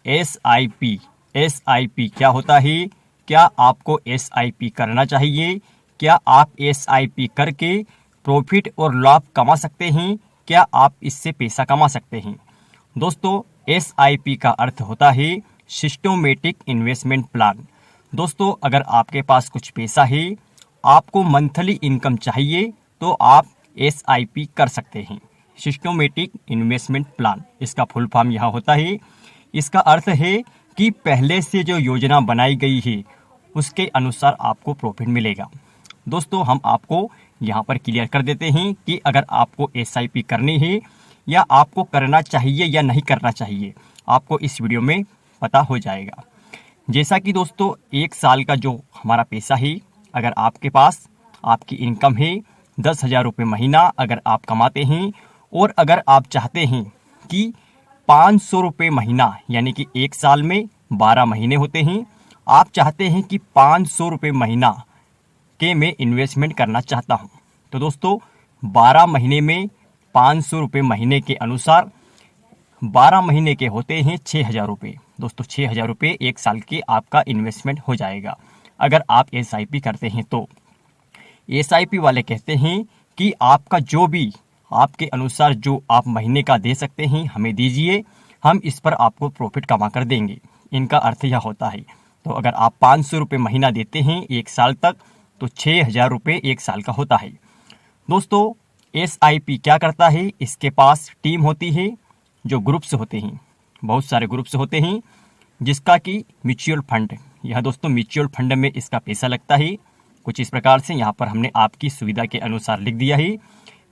SIP। SIP क्या होता है? क्या आपको SIP करना चाहिए? क्या आप SIP करके प्रॉफिट और लाभ कमा सकते हैं? क्या आप इससे पैसा कमा सकते हैं? दोस्तों, SIP का अर्थ होता है सिस्टमैटिक इन्वेस्टमेंट प्लान। दोस्तों, अगर आपके पास कुछ पैसा है, आपको मंथली इनकम चाहिए, तो आप SIP कर सकते हैं। सिस्टमैटिक इन्वेस्टमेंट प्लान, इसका फुल फॉर्म यह होता है। इसका अर्थ है कि पहले से जो योजना बनाई गई है उसके अनुसार आपको प्रॉफिट मिलेगा। दोस्तों, हम आपको यहाँ पर क्लियर कर देते हैं कि अगर आपको SIP करनी है या आपको करना चाहिए या नहीं करना चाहिए, आपको इस वीडियो में पता हो जाएगा। जैसा कि दोस्तों, 1 साल का जो हमारा पैसा है, अगर आपके पास आपकी इनकम है 10,000 रुपये महीना अगर आप कमाते हैं, और अगर आप चाहते हैं कि 500 रुपये महीना, यानी कि 1 साल में 12 महीने होते हैं, आप चाहते हैं कि 500 रुपये महीना के मैं इन्वेस्टमेंट करना चाहता हूं, तो दोस्तों 12 महीने में 500 रुपये महीने के अनुसार 12 महीने के होते हैं 6,000 रुपये। दोस्तों, 6,000 रुपये 1 साल के आपका इन्वेस्टमेंट हो जाएगा अगर आप SIP करते हैं। तो SIP वाले कहते हैं कि आपका जो भी आपके अनुसार जो आप महीने का दे सकते हैं हमें दीजिए, हम इस पर आपको प्रॉफिट कमा कर देंगे। इनका अर्थ यह होता है। तो अगर आप 500 रुपये महीना देते हैं 1 साल तक, तो 6,000 रुपये 1 साल का होता है। दोस्तों, SIP क्या करता है? इसके पास टीम होती है, जो ग्रुप्स होते हैं, बहुत सारे ग्रुप्स होते हैं, जिसका कि म्यूचुअल फंड, यह दोस्तों म्यूचुअल फंड में इसका पैसा लगता है। कुछ इस प्रकार से यहाँ पर हमने आपकी सुविधा के अनुसार लिख दिया है।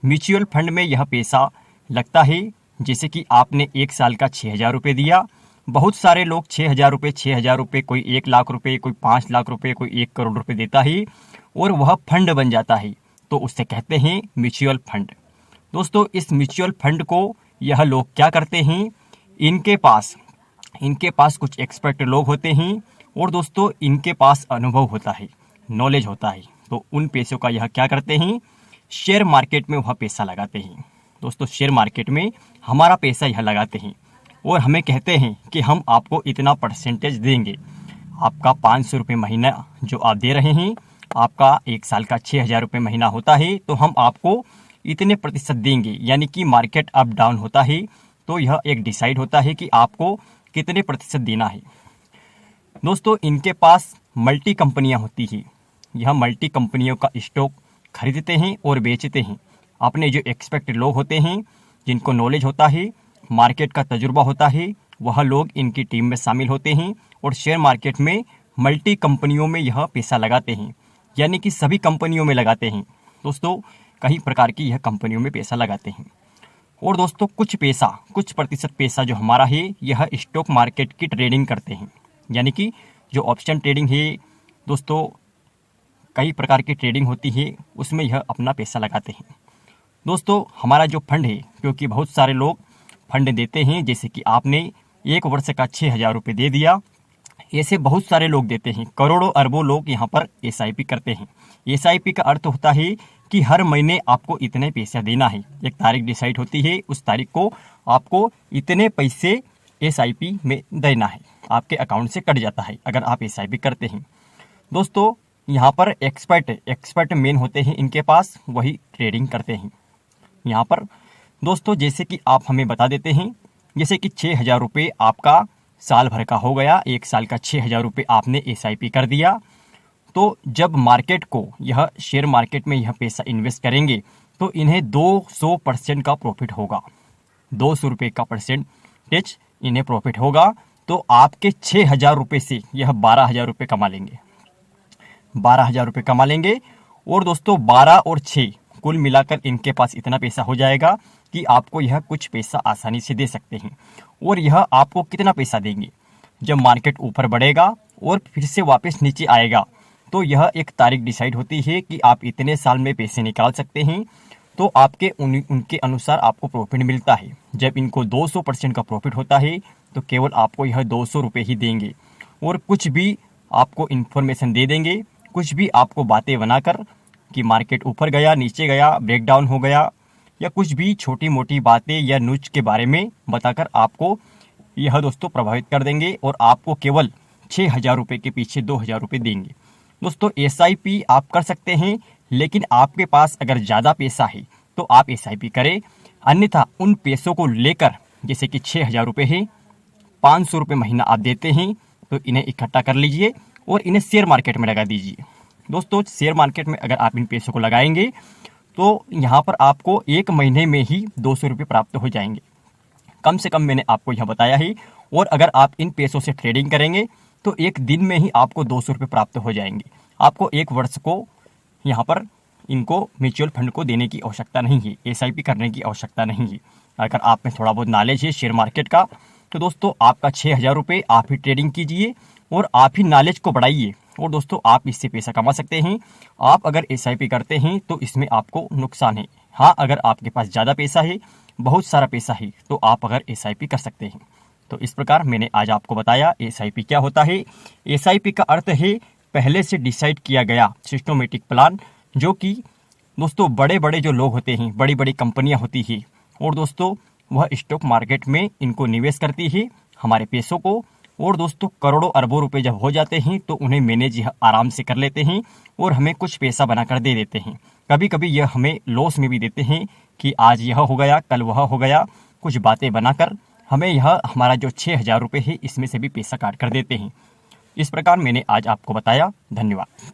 म्यूचुअल फंड में यह पैसा लगता है, जैसे कि आपने 1 साल का 6,000 रुपये दिया। बहुत सारे लोग 6,000 रुपये, कोई 1 लाख रुपये, कोई 5 लाख रुपये, कोई 1 करोड़ रुपये देता है और वह फंड बन जाता है, तो उससे कहते हैं म्यूचुअल फंड। दोस्तों, इस म्यूचुअल फंड को यह लोग क्या करते हैं? इनके पास कुछ एक्सपर्ट लोग होते हैं, और दोस्तों इनके पास अनुभव होता है, नॉलेज होता है। तो उन पैसों का यह क्या करते हैं? शेयर मार्केट में वह पैसा लगाते हैं। दोस्तों, शेयर मार्केट में हमारा पैसा यह लगाते हैं और हमें कहते हैं कि हम आपको इतना परसेंटेज देंगे। आपका 500 रुपये महीना जो आप दे रहे हैं, आपका 1 साल का 6,000 रुपये महीना होता है, तो हम आपको इतने प्रतिशत देंगे। यानी कि मार्केट अप डाउन होता है, तो यह एक डिसाइड होता है कि आपको कितने प्रतिशत देना है। दोस्तों, इनके पास मल्टी कंपनियां होती हैं। यह मल्टी कंपनियों का स्टॉक खरीदते हैं और बेचते हैं। अपने जो एक्सपर्ट लोग होते हैं, जिनको नॉलेज होता है, मार्केट का तजुर्बा होता है, वह लोग इनकी टीम में शामिल होते हैं और शेयर मार्केट में मल्टी कंपनियों में यह पैसा लगाते हैं, यानी कि सभी कंपनियों में लगाते हैं। दोस्तों, कई प्रकार की यह कंपनियों में पैसा लगाते हैं। और दोस्तों, कुछ प्रतिशत पैसा जो हमारा है, यह स्टॉक मार्केट की ट्रेडिंग करते हैं, यानी कि जो ऑप्शन ट्रेडिंग है, दोस्तों कई प्रकार की ट्रेडिंग होती है, उसमें यह अपना पैसा लगाते हैं। दोस्तों, हमारा जो फंड है, क्योंकि बहुत सारे लोग फंड देते हैं, जैसे कि आपने 1 वर्ष का 6,000 रुपये दे दिया, ऐसे बहुत सारे लोग देते हैं। करोड़ों अरबों लोग यहाँ पर SIP करते हैं। SIP का अर्थ होता है कि हर महीने आपको इतने पैसा देना है। एक तारीख डिसाइड होती है, उस तारीख को आपको इतने पैसे SIP में देना है, आपके अकाउंट से कट जाता है अगर आप SIP करते हैं। दोस्तों, यहाँ पर एक्सपर्ट मेन होते हैं, इनके पास वही ट्रेडिंग करते हैं। यहाँ पर दोस्तों, जैसे कि आप हमें बता देते हैं, जैसे कि 6,000 रुपये आपका साल भर का हो गया, 1 साल का 6,000 रुपये आपने SIP कर दिया, तो जब मार्केट को यह शेयर मार्केट में यह पैसा इन्वेस्ट करेंगे, तो इन्हें 200% का प्रॉफिट होगा। 200 रुपये का परसेंटेज इन्हें प्रॉफिट होगा, तो आपके 6,000 रुपये से यह 12,000 रुपये कमा लेंगे। 12,000 रुपये कमा लेंगे। और दोस्तों, 12 और 6 कुल मिलाकर इनके पास इतना पैसा हो जाएगा कि आपको यह कुछ पैसा आसानी से दे सकते हैं। और यह आपको कितना पैसा देंगे? जब मार्केट ऊपर बढ़ेगा और फिर से वापस नीचे आएगा, तो यह एक तारीख डिसाइड होती है कि आप इतने साल में पैसे निकाल सकते हैं, तो आपके उनके अनुसार आपको प्रॉफिट मिलता है। जब इनको 200% का प्रॉफिट होता है, तो केवल आपको यह 200 रुपये ही देंगे, और कुछ भी आपको इन्फॉर्मेशन दे देंगे, कुछ भी आपको बातें बनाकर कि मार्केट ऊपर गया, नीचे गया, ब्रेकडाउन हो गया, या कुछ भी छोटी मोटी बातें या न्यूज के बारे में बताकर आपको यह दोस्तों प्रभावित कर देंगे और आपको केवल 6,000 रुपये के पीछे 2,000 रुपये देंगे। दोस्तों SIP आप कर सकते हैं, लेकिन आपके पास अगर ज़्यादा पैसा है तो आप SIP करें, अन्यथा उन पैसों को लेकर, जैसे कि 6,000 रुपये है, 500 रुपये महीना आप देते हैं, तो इन्हें इकट्ठा कर लीजिए और इन्हें शेयर मार्केट में लगा दीजिए। दोस्तों शेयर मार्केट में अगर आप इन पैसों को लगाएंगे तो यहाँ पर आपको 1 महीने में ही 200 रुपये प्राप्त हो जाएंगे, कम से कम मैंने आपको यह बताया है। और अगर आप इन पैसों से ट्रेडिंग करेंगे तो 1 दिन में ही आपको 200 रुपये प्राप्त हो जाएंगे। आपको 1 वर्ष को यहाँ पर इनको म्यूचुअल फंड को देने की आवश्यकता नहीं है, SIP करने की आवश्यकता नहीं है। अगर आप में थोड़ा बहुत नॉलेज है शेयर मार्केट का तो दोस्तों आपका 6,000 रुपये आप ही ट्रेडिंग कीजिए और आप ही नॉलेज को बढ़ाइए, और दोस्तों आप इससे पैसा कमा सकते हैं। आप अगर SIP करते हैं तो इसमें आपको नुकसान है। हाँ, अगर आपके पास ज़्यादा पैसा है, बहुत सारा पैसा है, तो आप अगर SIP कर सकते हैं। तो इस प्रकार मैंने आज आपको बताया SIP क्या होता है। SIP का अर्थ है पहले से डिसाइड किया गया सिस्टमेटिक प्लान, जो कि दोस्तों बड़े बड़े जो लोग होते हैं, बड़ी बड़ी कंपनियां होती हैं, और दोस्तों वह स्टॉक मार्केट में इनको निवेश करती है हमारे पैसों को, और दोस्तों करोड़ों अरबों रुपए जब हो जाते हैं तो उन्हें मैनेज आराम से कर लेते हैं और हमें कुछ पैसा बनाकर दे देते हैं। कभी कभी यह हमें लॉस में भी देते हैं कि आज यह हो गया, कल वह हो गया, कुछ बातें बनाकर हमें यह हमारा जो 6,000 रुपये है इसमें से भी पैसा काट कर देते हैं। इस प्रकार मैंने आज आपको बताया। धन्यवाद।